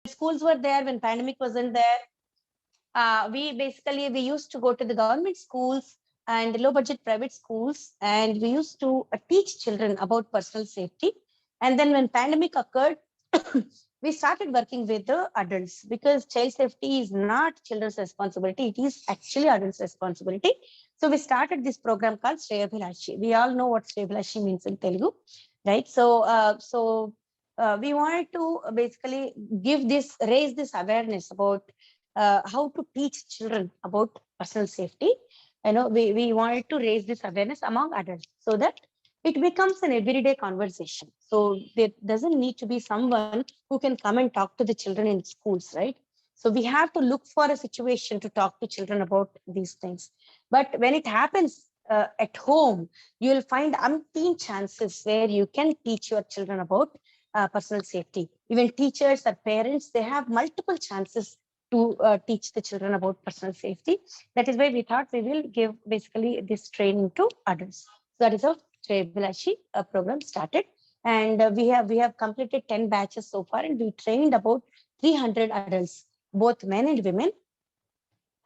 schools were there, when pandemic wasn't there, we used to go to the government schools and low budget private schools, and we used to teach children about personal safety. And then when pandemic occurred, we started working with the adults, because child safety is not children's responsibility, it is actually adults responsibility. So we started this program called Shreyabhilashi. We all know what Shreyabhilashi means in Telugu, right? We wanted to basically raise this awareness about how to teach children about personal safety. We wanted to raise this awareness among adults, so that it becomes an everyday conversation. So there doesn't need to be someone who can come and talk to the children in schools, right? So we have to look for a situation to talk to children about these things. But when it happens at home, you will find umpteen chances where you can teach your children about personal safety. Even teachers or parents, they have multiple chances to teach the children about personal safety. That is why we thought we will give basically this training to adults. So that is how Shreyabhilashi program started. And we have completed 10 batches so far, and we trained about 300 adults, both men and women,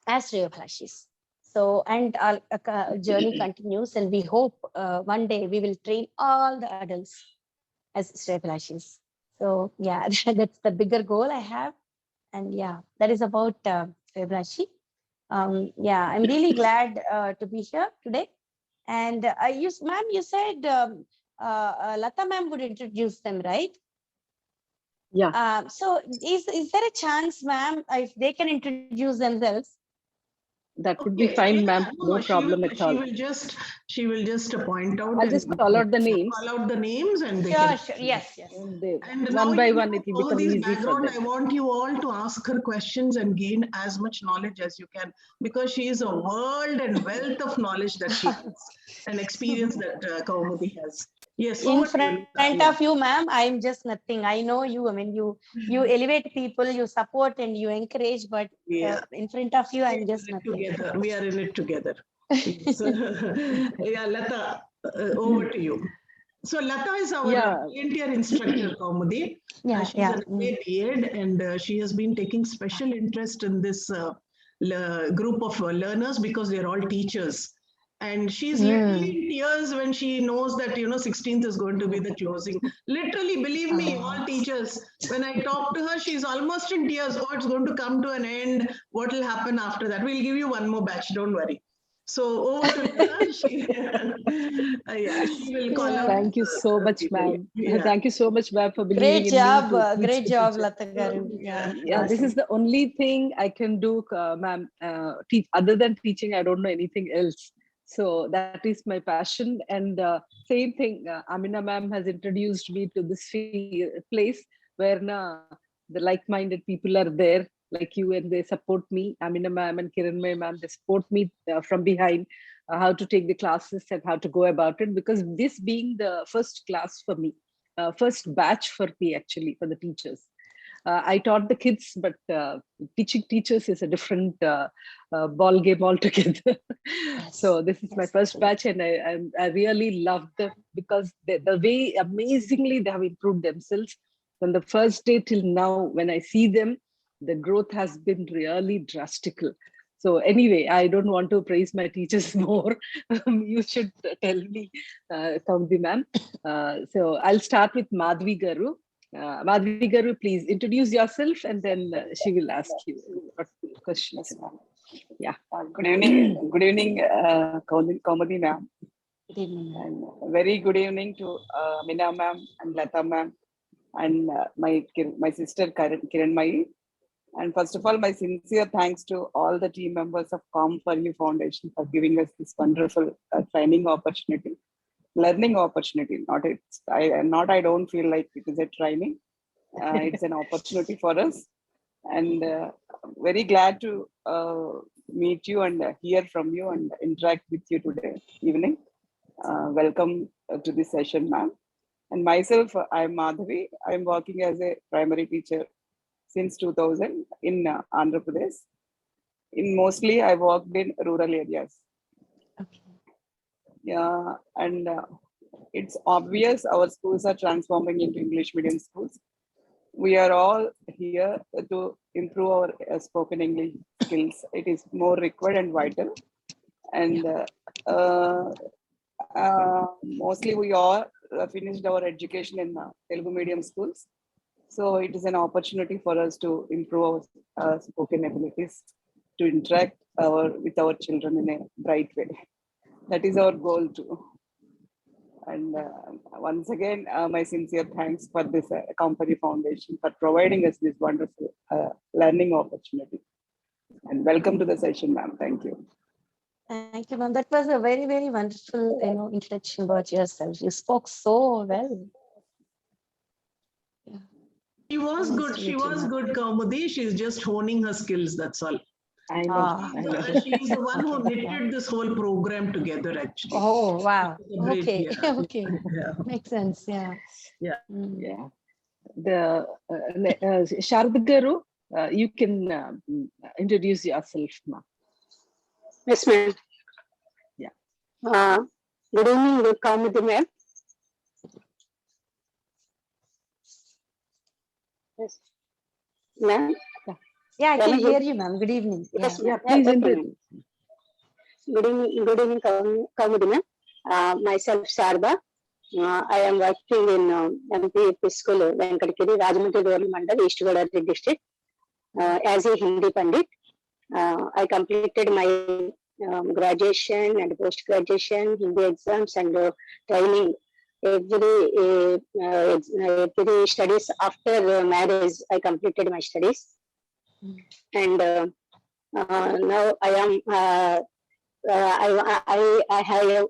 as Shreyabhilashis. So, and our journey continues, and we hope one day we will train all the adults as Shreyabhilashis. So, yeah, that's the bigger goal I have. And yeah, that is about Shreyabhilashi. Yeah, I'm really glad to be here today. And ma'am, you said Lata ma'am would introduce them, right? Yeah. So is there a chance, ma'am, if they can introduce themselves? That would be fine, ma'am. No problem at all. She will just point out. I'll just call out the names. Call out the names, and they Sure, can. sure. Yes, yes. And one by one, it will become easy for them. I want you all to ask her questions and gain as much knowledge as you can, because she is a world and wealth of knowledge that she has, and experience that Kaumudi has. Yes. In front of you, ma'am, I'm just nothing. I know you. I mean, you elevate people, you support and you encourage, but in front of you, I'm just nothing. Together. We are in it together. Yeah, Lata, over to you. So Lata is our volunteer instructor, Kaumudi. She's an MA B.Ed, and she has been taking special interest in this group of learners, because they're all teachers. And she's literally in tears when she knows that 16th is going to be the closing. Literally, believe me, all teachers, when I talk to her, she's almost in tears. Oh, it's going to come to an end. What will happen after that? We'll give you one more batch, don't worry. So over to Lata. She will call out. Thank you so much, ma'am. Yeah. Thank you so much, ma'am, for believing in me. Great job, Lata garu. Yeah, this is the only thing I can do, ma'am. Other than teaching, I don't know anything else. So that is my passion. And same thing, Amina ma'am has introduced me to this place where the like-minded people are there, like you, and they support me. Amina ma'am and Kiranmay ma'am, they support me from behind, how to take the classes and how to go about it. Because this being the first class for me, first batch for me actually, for the teachers. I taught the kids, but teaching teachers is a different ball game altogether. So this is my first batch, and I really love them, because the way amazingly they have improved themselves from the first day till now. When I see them, the growth has been really drastical. So anyway, I don't want to praise my teachers more. You should tell me, Kaumudi ma'am. So I'll start with Madhvi Garu. Madhvi Garu, please introduce yourself, and then she will ask you questions. Yeah. Good evening. Good evening, Kaumudi ma'am. Good evening. And very good evening to Meena ma'am and Lata ma'am, and my sister Kiranmay. And first of all, my sincere thanks to all the team members of Calm for You Foundation for giving us this wonderful training opportunity. Learning opportunity, I don't feel like it is a training. It's an opportunity for us, and very glad to meet you and hear from you and interact with you today evening. Welcome to this session, ma'am. And myself, I'm Madhavi. I'm working as a primary teacher since 2000 in Andhra Pradesh. Mostly I worked in rural areas. Okay. Yeah, and it's obvious our schools are transforming into English medium schools. we are all here to improve our spoken English skills. It is more required and vital. And mostly we all finished our education in Telugu medium schools. So it is an opportunity for us to improve our spoken abilities, to interact with our children in a bright way. That is our goal too. And once again, my sincere thanks for this company foundation for providing us this wonderful learning opportunity. And welcome to the session, ma'am. Thank you. Thank you, ma'am. That was a very, very wonderful, introduction about yourself. You spoke so well. Yeah. She was Nice good. to She meet you, was ma'am. good, Kaumudi. She's just honing her skills. That's all. I know. Ah. I know. She's the one who Okay, knitted this whole program together, actually. Oh, wow. It's a great- Okay. yeah. Okay. Yeah. Makes sense. Yeah. Yeah. Mm. Yeah. The Sharda Garu, you can introduce yourself, ma. Yes, ma'am. Yeah. Good evening, good Kaumudi, ma'am. Yes. Ma'am. Yeah, I Can can I hear you, ma'am. Good evening. Yes, Yeah. Yeah, ma'am. please Okay, introduce. ma'am. Good evening, Kaumudi, ma'am. Myself, Sharda. I am working in MP School, Venkatagiri, Rajahmundry Rural Mandal, East Godavari district, as a Hindi Pandit. I completed my graduation and post-graduation Hindi exams and training. Every studies after marriage, I completed my studies, and now I am. I have a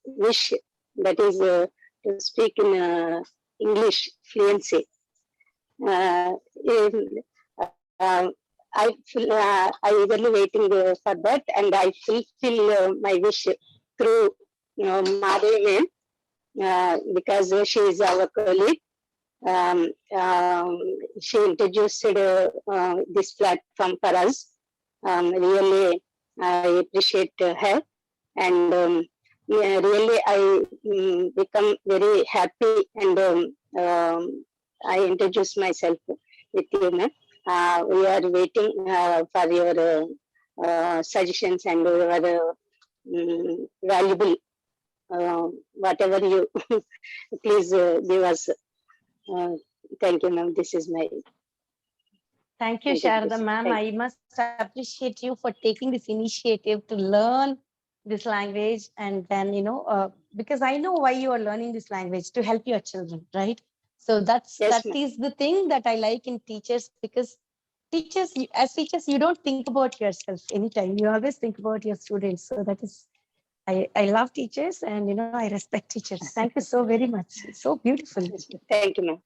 wish, that is to speak in English fluency. I eagerly waiting for that, and I fulfill my wish through Madhavi ma'am, because she is our colleague. She introduced this platform for us. Really, I appreciate her, and really I become very happy, and I introduce myself with you, ma'am. We are waiting for your suggestions and your valuable whatever you please give us. Thank you, ma'am. This is my. Thank you, Thank you, Sharda Tracy. ma'am. Thank I must appreciate you for taking this initiative to learn this language, and then, because I know why you are learning this language, to help your children, right? So Yes, that ma'am. is the thing that I like in teachers, because as teachers, you don't think about yourself anytime. You always think about your students. So that is, I love teachers, and I respect teachers. Thank you so very much. It's so beautiful. Yes, ma'am. Thank you, ma'am.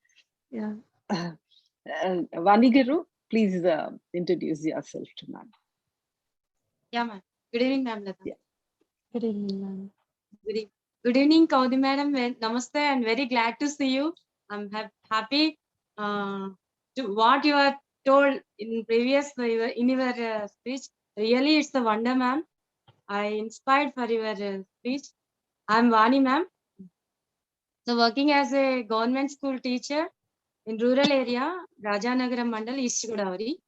Yeah. Vani Garu, please introduce yourself to ma'am. Yeah, ma'am. Good evening, ma'am. Lata. Yeah. Good evening, ma'am. Good evening, Kaumudi madam. Namaste, and very glad to see you. I'm happy to what you are told in previous in your speech. Really, it's a wonder, ma'am. I inspired for your speech. I'm Vani, ma'am. So working as a government school teacher in rural area, Rajanagaram Mandal, East Godavari.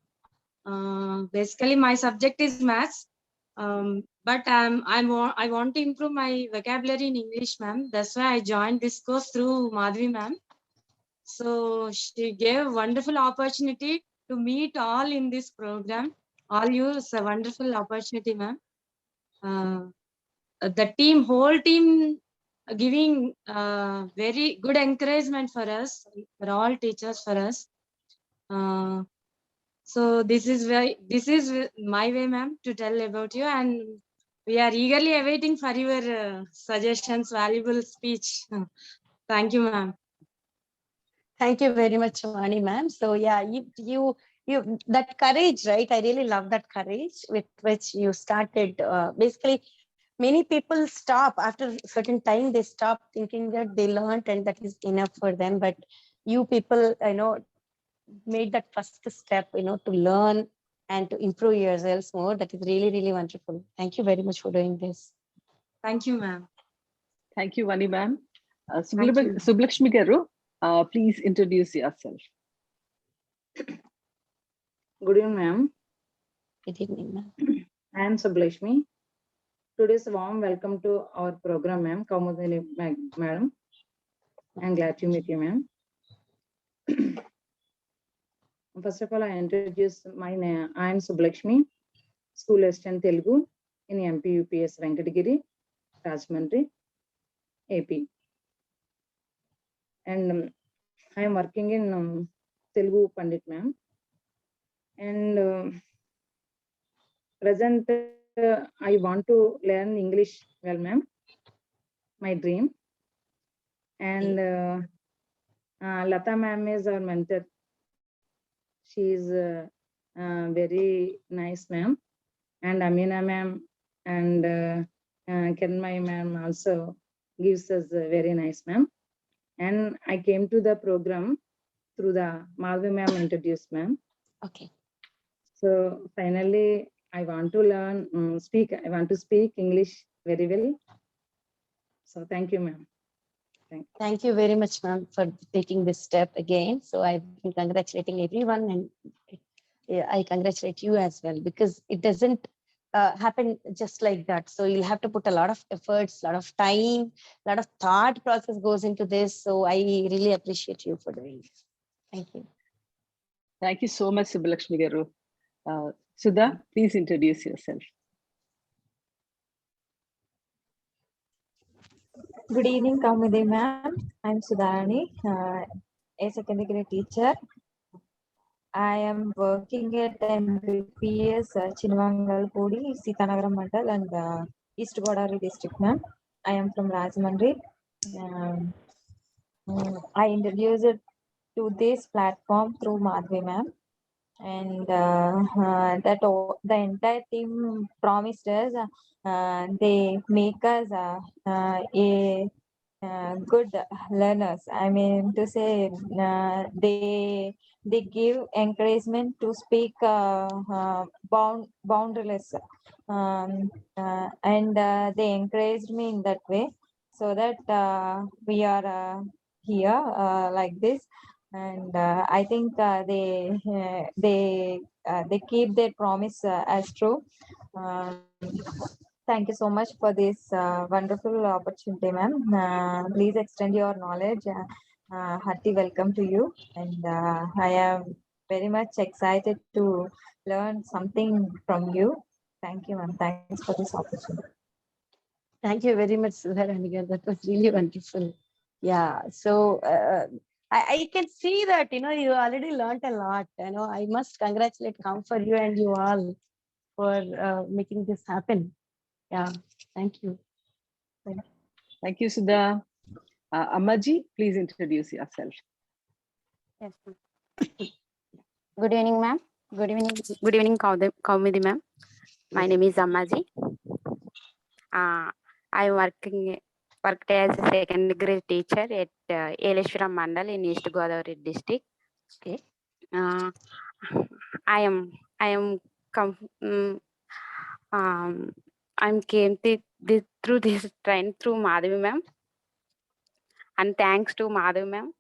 Basically, my subject is maths. But I want to improve my vocabulary in English, ma'am. That's why I joined this course through Madhavi, ma'am. So she gave a wonderful opportunity to meet all in this program. All you, it's a wonderful opportunity, ma'am. The whole team giving very good encouragement for us, for all teachers, for us. So this is my way, ma'am, to tell about you, and we are eagerly awaiting for your suggestions, valuable speech. Thank you, ma'am. Thank you very much, Vani ma'am. So yeah, you that courage, right? I really love that courage with which you started. Basically, many people stop after a certain time. They stop thinking that they learned and that is enough for them. But you people, made that first step, to learn and to improve yourselves more. That is really, really wonderful. Thank you very much for doing this. Thank you, ma'am. Thank you, Vani ma'am. Thank you. Sublakshmi Garu, Please introduce yourself. Good evening, ma'am. Good evening, ma'am. I am Sublakshmi. Today's warm welcome to our program, ma'am. Kaumudini madam. I'm glad to meet you, ma'am. First of all, I introduce my name. I am Sublakshmi, school assistant Telugu in MP UPS Venkatagiri, Rajahmundry, AP. And I am working in Telugu Pandit, ma'am. And present, I want to learn English well, ma'am. My dream. And Lata ma'am is our mentor. She is very nice, ma'am. And Amina ma'am and Kenmai ma'am also gives us very nice, ma'am. And I came to the program through the Madhavi ma'am introduced, ma'am. Okay. So finally, I want to learn, I want to speak English very well. So thank you, ma'am. Thank you very much, ma'am, for taking this step again. So I've been congratulating everyone, and I congratulate you as well, because it doesn't happen just like that. So you'll have to put a lot of efforts, a lot of time, a lot of thought process goes into this. So I really appreciate you for doing this. Thank you. Thank you so much, Sublakshmi Garu. Sudha, please introduce yourself. Good evening, Kaumudi ma'am. I'm Sudharani, a secondary teacher. I am working at MBPS Chinamangalpudi, Sitanagaram Mandal, and East Godavari district, ma'am. I am from Rajahmundry. I introduced to this platform through Madhavi ma'am, and the entire team promised us they make us a good learners. I mean to say, they give encouragement to speak boundaryless, and they encouraged me in that way, so that we are here like this. And I think they keep their promise as true. Thank you so much for this wonderful opportunity, ma'am. Please extend your knowledge. Hearty welcome to you. And I am very much excited to learn something from you. Thank you, ma'am. Thanks for this opportunity. Thank you very much, Sudharani. That was really wonderful. Yeah. So I can see that, you already learned a lot. I must congratulate for you and you all for making this happen. Yeah, thank you. Thank you, Sudha. Ammaji, please introduce yourself. Yes. Good evening, ma'am. Good evening, Kaumudi ma'am. My name is Ammaji. I worked as a second grade teacher at Eleshwaram Mandal in East Godavari district. Okay. I came through this train through Madhavi ma'am, and thanks to Madhavi ma'am.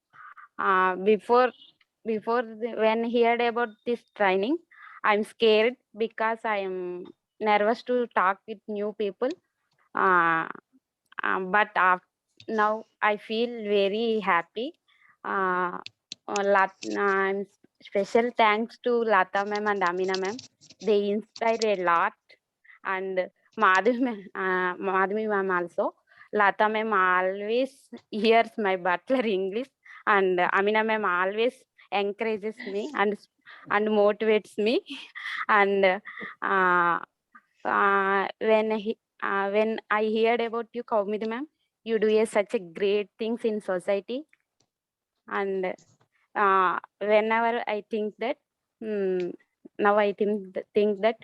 When I heard about this training, I'm scared because I am nervous to talk with new people. But now I feel very happy. Special thanks to Lata ma'am and Amina ma'am. They inspire a lot. And Madhavi ma'am also. Lata ma'am always hears my butler English, and Amina ma'am always encourages me and motivates me. And when I heard about you, Kaumudi ma'am, you do such a great things in society. And whenever I think that, now I think that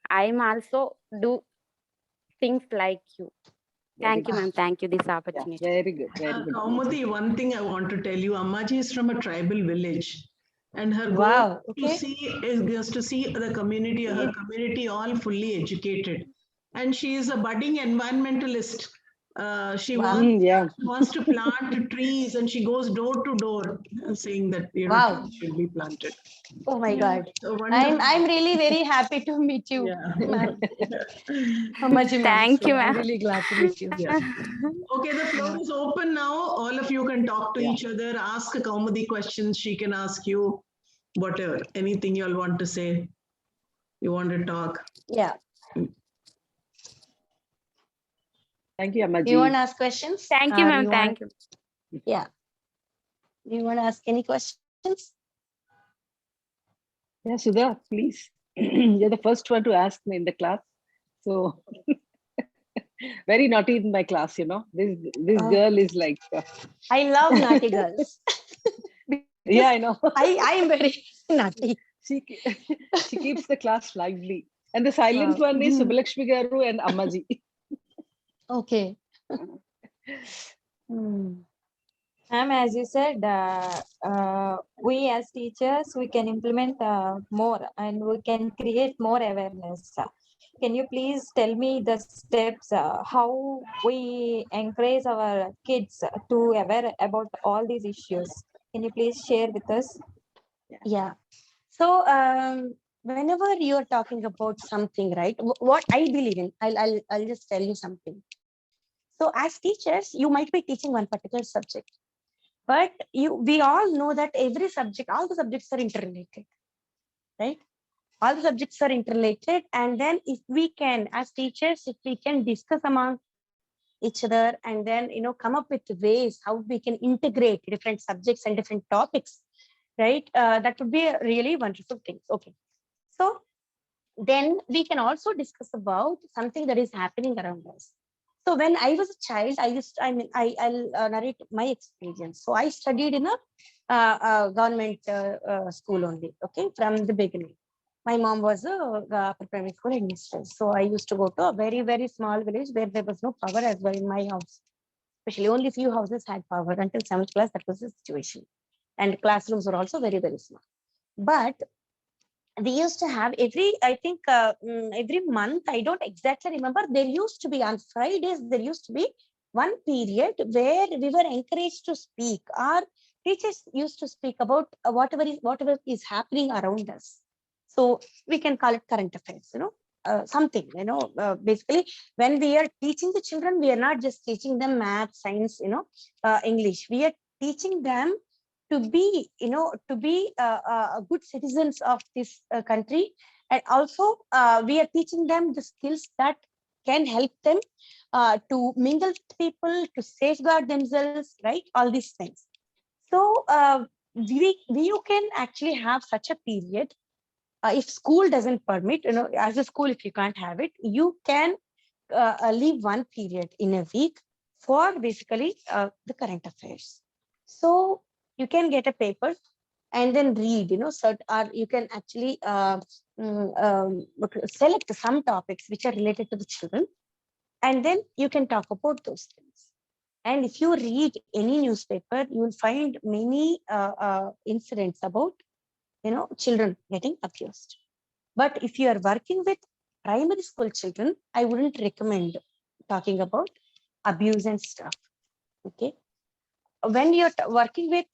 I'm also do things like you. Thank you, ma'am. Thank you this opportunity. Yeah, very good. Very good. Kaumudi, one thing I want to tell you, Ammaji is from a tribal village. And her Wow, goal to see is just to see the community, her community all fully educated. And she is a budding environmentalist. She Wow. wants to plant trees, and she goes door to door saying that Wow. trees should be planted. Oh my Yeah, God. so wonderful. I'm really very happy to meet you, ma'am. Ammaji ma'am. Thank you, I'm ma'am. really glad to meet you. Yeah. Okay, the floor is open now. All of you can talk to Yeah. each other, ask Kaumudi questions. She can ask you whatever, anything you all want to say. You want to talk. Yeah. Thank you, Ammaji. You want to ask questions? Thank you, Or ma'am. you Thank want- you. Yeah. Do you want to ask any questions? Yeah, Sudha, please. You're the first one to ask me in the class. So very naughty in my class, you know. This Oh. girl is like I love naughty girls. yeah, I know. I am very naughty. She keeps the class lively. And the silent Wow. one is Subbalakshmi Garu and Ammaji. Okay. Ma'am, as you said, we as teachers, we can implement more and we can create more awareness. Can you please tell me the steps, how we encourage our kids to aware about all these issues? Can you please share with us? Yeah. So whenever you're talking about something, right? What I believe in, I'll just tell you something. So as teachers, you might be teaching one particular subject, but we all know that every subject, all the subjects are interrelated, right? All the subjects are interrelated, and then if we can, as teachers, if we can discuss among each other, and then come up with ways how we can integrate different subjects and different topics, right? That would be a really wonderful thing. Okay, so then we can also discuss about something that is happening around us. So when I was a child, I'll narrate my experience. So I studied in a government school only, okay, from the beginning. My mom was a primary school administrator. So I used to go to a very, very small village where there was no power as well in my house. Especially only few houses had power until 7th class. That was the situation. And classrooms were also very, very small. But we used to have every month, I don't exactly remember, there used to be on Fridays, there used to be one period where we were encouraged to speak. Our teachers used to speak about whatever is happening around us. So we can call it current affairs, something, basically when we are teaching the children, we are not just teaching them math, science, English. We are teaching them to be good citizens of this country, and also we are teaching them the skills that can help them to mingle with people, to safeguard themselves, right? All these things. So you can actually have such a period. If school doesn't permit, as a school, if you can't have it, you can leave one period in a week for basically the current affairs. So you can get a paper and then read, or you can actually select some topics which are related to the children, and then you can talk about those things. And if you read any newspaper, you will find many incidents about, children getting abused. But if you are working with primary school children, I wouldn't recommend talking about abuse and stuff. Okay. When you're working with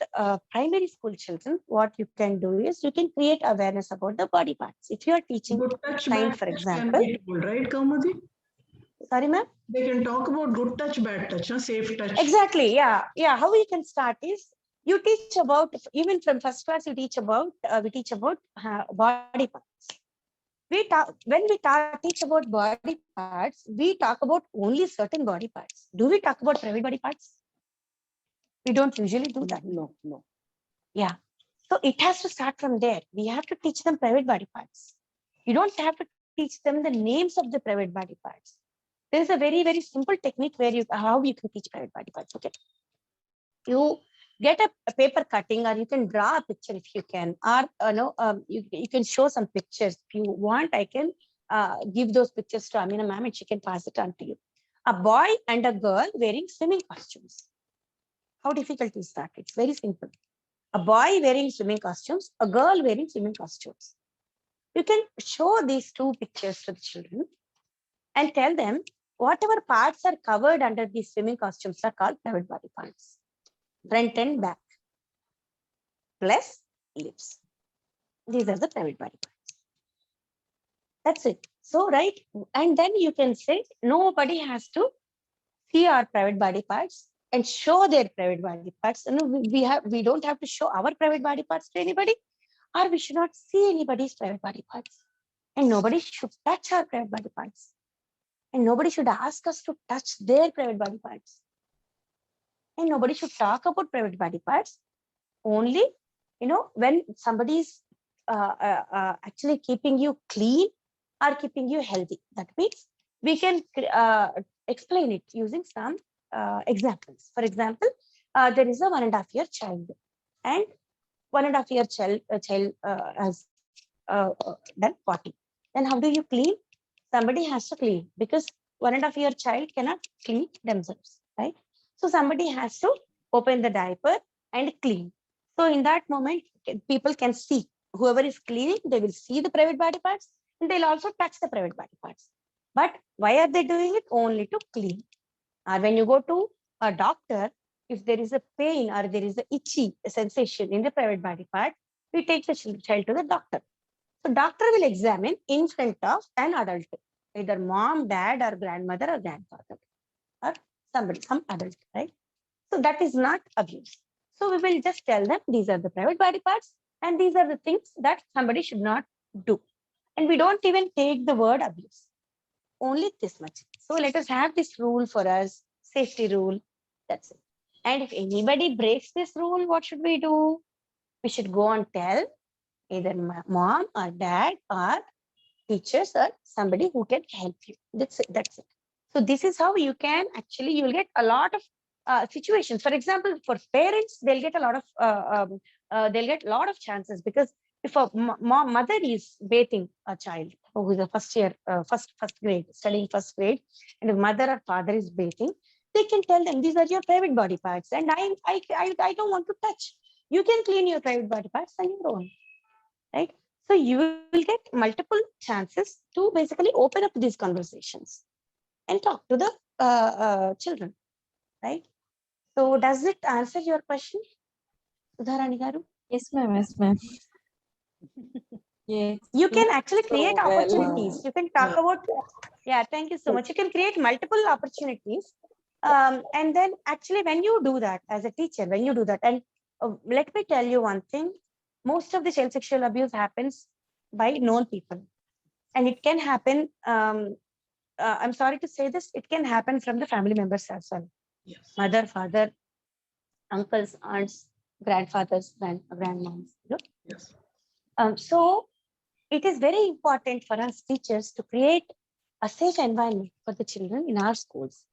primary school children, what you can do is you can create awareness about the body parts. If you are teaching Good touch, science, bad for touch example. can be told, right, Kaumudi? Sorry, ma'am? They can talk about good touch, bad touch, safe touch. Exactly. Yeah. Yeah. How we can start is you teach about, even from first class, we teach about body parts. When we teach about body parts, we talk about only certain body parts. Do we talk about private body parts? We don't usually do that. No. Yeah. So it has to start from there. We have to teach them private body parts. You don't have to teach them the names of the private body parts. There's a very, very simple technique how you can teach private body parts. Okay. You get a paper cutting, or you can draw a picture if you can, or you can show some pictures. If you want, I can give those pictures to Amina ma'am and she can pass it on to you. A boy and a girl wearing swimming costumes. How difficult is that? It's very simple. A boy wearing swimming costumes, a girl wearing swimming costumes. You can show these two pictures to the children and tell them whatever parts are covered under these swimming costumes are called private body parts. Front and back, plus lips. These are the private body parts. That's it. So, right, and then you can say nobody has to see our private body parts and show their private body parts. We don't have to show our private body parts to anybody, or we should not see anybody's private body parts. And nobody should touch our private body parts. And nobody should ask us to touch their private body parts. And nobody should talk about private body parts. Only, when somebody is actually keeping you clean or keeping you healthy. That means we can explain it using some examples. For example, there is a 1.5-year child, and 1.5-year child has done potty. Then how do you clean? Somebody has to clean, because 1.5-year child cannot clean themselves, right? So somebody has to open the diaper and clean. So in that moment, people can see, whoever is cleaning, they will see the private body parts, and they'll also touch the private body parts. But why are they doing it? Only to clean. Or when you go to a doctor, if there is a pain or there is an itchy sensation in the private body part, we take the child to the doctor. So doctor will examine in front of an adult, either mom, dad, or grandmother or grandfather, or somebody, some adult, right? So that is not abuse. So we will just tell them these are the private body parts and these are the things that somebody should not do. And we don't even take the word abuse. Only this much. So let us have this rule for us, safety rule. That's it. And if anybody breaks this rule, what should we do? We should go and tell either mom or dad or teachers or somebody who can help you. That's it. That's it. So this is how you can actually, you'll get a lot of situations. For example, for parents, they'll get a lot of chances, because if a mother is bathing a child who is a first year, first grade, studying first grade, and if mother or father is bathing, they can tell them these are your private body parts, and I don't want to touch. You can clean your private body parts on your own, right? So you will get multiple chances to basically open up these conversations and talk to the children, right? So does it answer your question, Sudharani Garu? Yes, ma'am. Yes, ma'am. Yes. You can actually create So well. opportunities. You can talk about, yeah, thank you so much. You can create multiple opportunities. And then actually when you do that as a teacher, when you do that, and let me tell you one thing, most of the child sexual abuse happens by known people. And it can happen, I'm sorry to say this, it can happen from the family members as well. Yes. Mother, father, uncles, aunts, grandfathers, grandmoms. Yes. So it is very important for us teachers to create a safe environment for the children in our schools,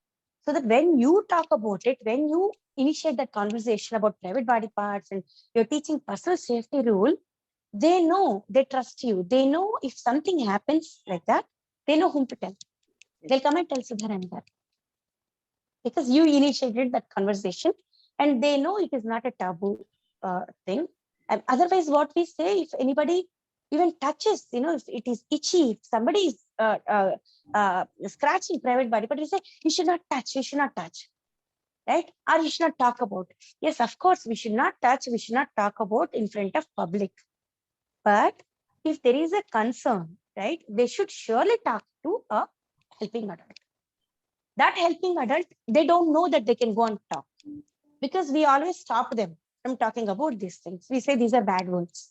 so that when you talk about it, when you initiate that conversation about private body parts and you're teaching personal safety rule, they know, they trust you. They know if something happens like that, they know whom to tell. They'll come and tell Sudharani that, because you initiated that conversation and they know it is not a taboo thing. And otherwise, what we say, if anybody even touches, if it is itchy, if somebody is scratching private body, but we say, you should not touch, right? Or you should not talk about. Yes, of course, we should not touch, we should not talk about in front of public. But if there is a concern, right, they should surely talk to a helping adult. That helping adult, they don't know that they can go and talk, because we always stop them from talking about these things. We say these are bad words,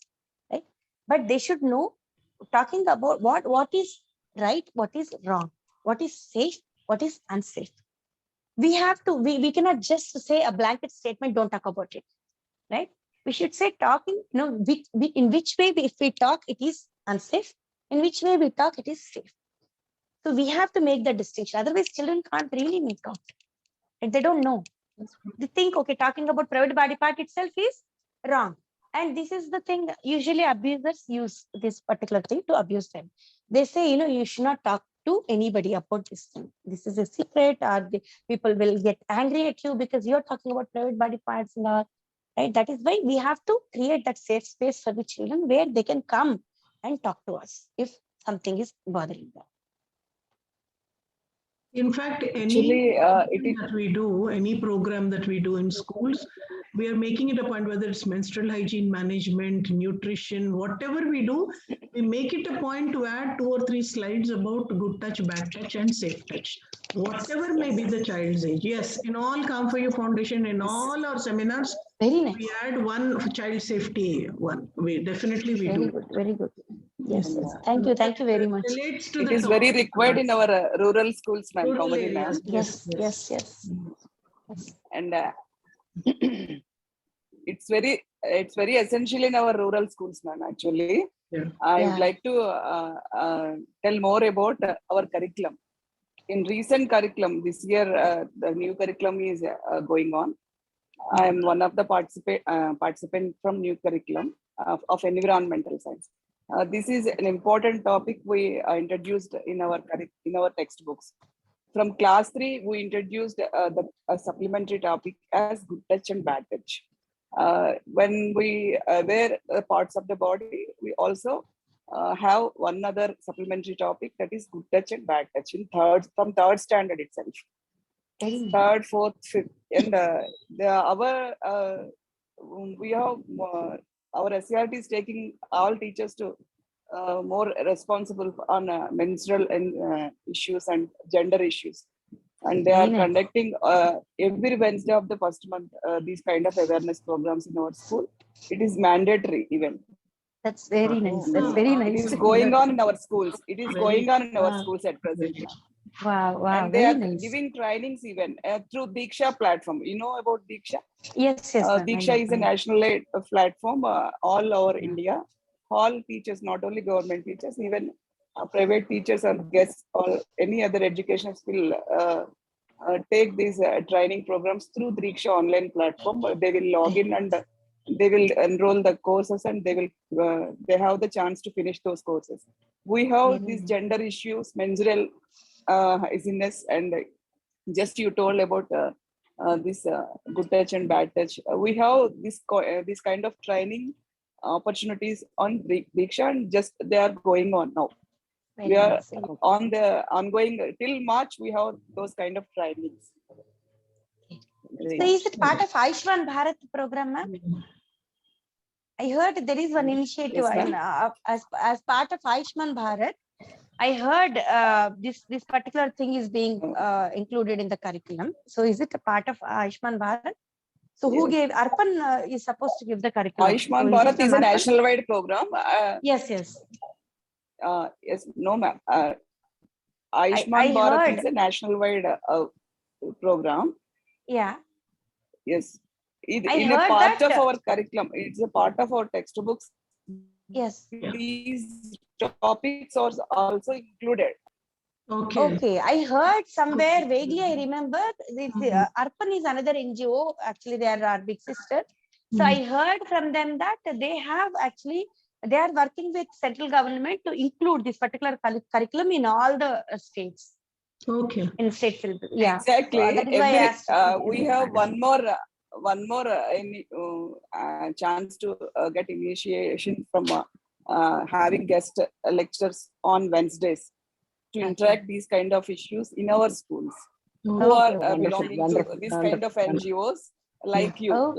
right? But they should know, talking about what is right, what is wrong, what is safe, what is unsafe. We have to, we cannot just say a blanket statement, don't talk about it, right? We should say talking, in which way if we talk, it is unsafe, in which way we talk, it is safe. So we have to make the distinction. Otherwise, children can't really make out. And they don't know. They think, okay, talking about private body part itself is wrong. And this is the thing, usually abusers use this particular thing to abuse them. They say, you should not talk to anybody about this thing. This is a secret, or the people will get angry at you because you're talking about private body parts and all. Right? That is why we have to create that safe space for the children where they can come and talk to us if something is bothering them. In fact, Actually, it is that we do, any program that we do in schools, we are making it a point, whether it's menstrual hygiene management, nutrition, whatever we do, we make it a point to add 2 or 3 slides about good touch, bad touch, and safe touch. Whatever may be the child's age. Yes, in all Calm for You Foundation, in all our seminars, Very nice. we add one child safety one. We definitely we Very do. good. Very good. Yes. Yes. Thank you. Thank you very much. Relates to it the is very topic. required in our rural schools, ma'am. Rural Kaumudi, ma'am. areas. Yes. Yes. Yes. Yes. And it's very essential in our rural schools, ma'am. Actually, Yeah. I Yeah. would like to tell more about our curriculum. In recent curriculum this year, the new curriculum is going on. I am one of the participant from new curriculum of environmental science. This is an important topic we introduced in our textbooks. From class 3, we introduced the supplementary topic as good touch and bad touch. When we wear parts of the body, we also have one other supplementary topic, that is good touch and bad touch from third standard itself. Third, fourth, fifth, and we have our SCRT is taking all teachers to more responsible on menstrual and issues and gender issues, and they are Very nice. conducting every Wednesday of the first month these kind of awareness programs in our school. It is mandatory even. That's very nice. That's very It nice. is going on in our schools. It is going on in our schools at present. Wow. Wow. And they Very are nice. giving trainings even through Diksha platform. You know about Diksha? Yes. Yes. ma'am, I Diksha know, is I a know. national platform all over India. All teachers, not only government teachers, even private teachers or guests or any other education will take these training programs through Diksha online platform. They will log in and they will enroll the courses, and they have the chance to finish those courses. We have these gender issues, menstrual hygienist, and just you told about this good touch and bad touch. We have this kind of training opportunities on Diksha, and just they are going on now. Very We are nice. on the ongoing till March. We have those kind of trainings. So is it part of Ayushman Bharat program, ma'am? I heard there is one initiative Yes, ma'am. as part of Ayushman Bharat. I heard this particular thing is being included in the curriculum. So is it a part of Ayushman Bharat? So who gave Arpan is supposed to give the curriculum? Ayushman So Bharat it is a from Arpan? national-wide program. Yes, yes. Yes, no, ma'am. Ayushman Bharat is a national-wide program. Yeah. Yes. In I a heard part that, of our curriculum, it's a part of our textbooks. Yes. These topics are also included. Okay. Okay. I heard somewhere vaguely. I remember this Arpan is another NGO. Actually, they are our big sister. So I heard from them that they are working with central government to include this particular curriculum in all the states. Okay. In state syllabus. Yeah. Exactly. So that is why I asked. We have one more chance to get initiation from having guest lectures on Wednesdays to interact these kind of issues in our schools. Who are belonging to this kind of NGOs like you.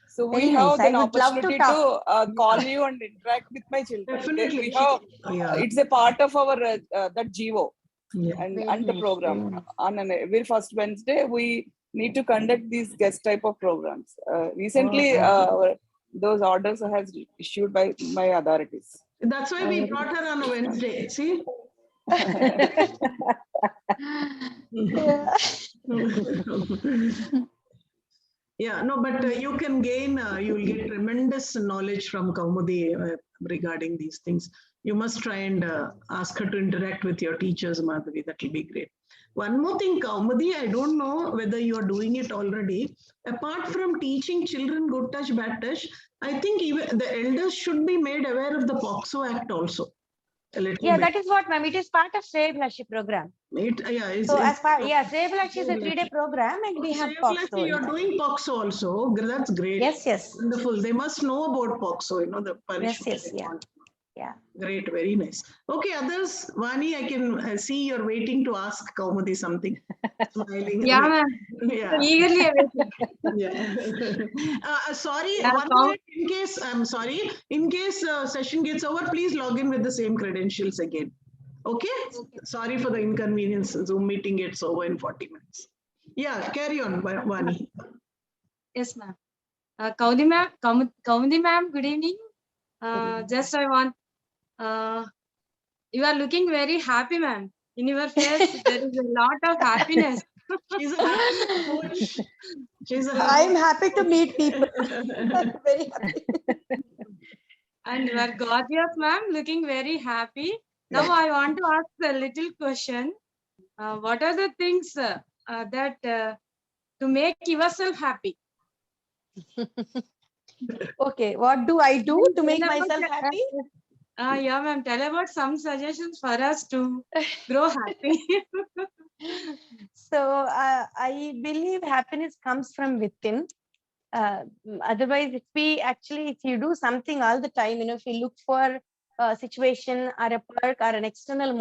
So we Very have nice. an I would love to opportunity talk. to call you and interact with my children. Definitely. We have, it's a part of our that GO Yeah. and Very the nice, program. very nice. On every first Wednesday, we need to conduct these guest type of programs. Recently, those orders has issued by my authorities. That's why we brought her on a Wednesday. See? Yeah. Yeah, no, but you can gain, you will get tremendous knowledge from Kaumudi regarding these things. You must try and ask her to interact with your teachers, Madhavi. That will be great. One more thing, Kaumudi, I don't know whether you are doing it already. Apart from teaching children good touch, bad touch, I think even the elders should be made aware of the POXO Act also. Yeah, that is what, ma'am. It is part of Save Lakshya program. So as part, Save Lakshya is a 3-day program, and we have POXO. You're doing POXO also. That's great. Yes, yes. Wonderful. They must know about POXO, you know, the punishment. Yes, yeah. Yeah. Great, very nice. Okay, others, Vani, I can see you're waiting to ask Kaumudi something. Smiling. Yeah, ma'am. Yeah. Eagerly awaiting. Yeah. Sorry, Yeah, one minute in case, I'm sorry, in case session gets over, please log in with the same credentials again. Okay? Sorry for the inconvenience. Zoom meeting gets over in 40 minutes. Yeah, carry on, Vani. Yes, ma'am. Kaumudi ma'am, Kaumudi ma'am, good evening. Just I want, you are looking very happy, ma'am. In your face, there is a lot of happiness. She's a happy coach. I'm happy to meet people. Very happy. And you are gorgeous, ma'am, looking very happy. Now I want to ask a little question. What are the things that to make yourself happy? Okay, what do I do to make myself happy? Yeah, ma'am. Tell about some suggestions for us to grow happy. So I believe happiness comes from within. Otherwise, if you do something all the time, if you look for a situation or a perk or an external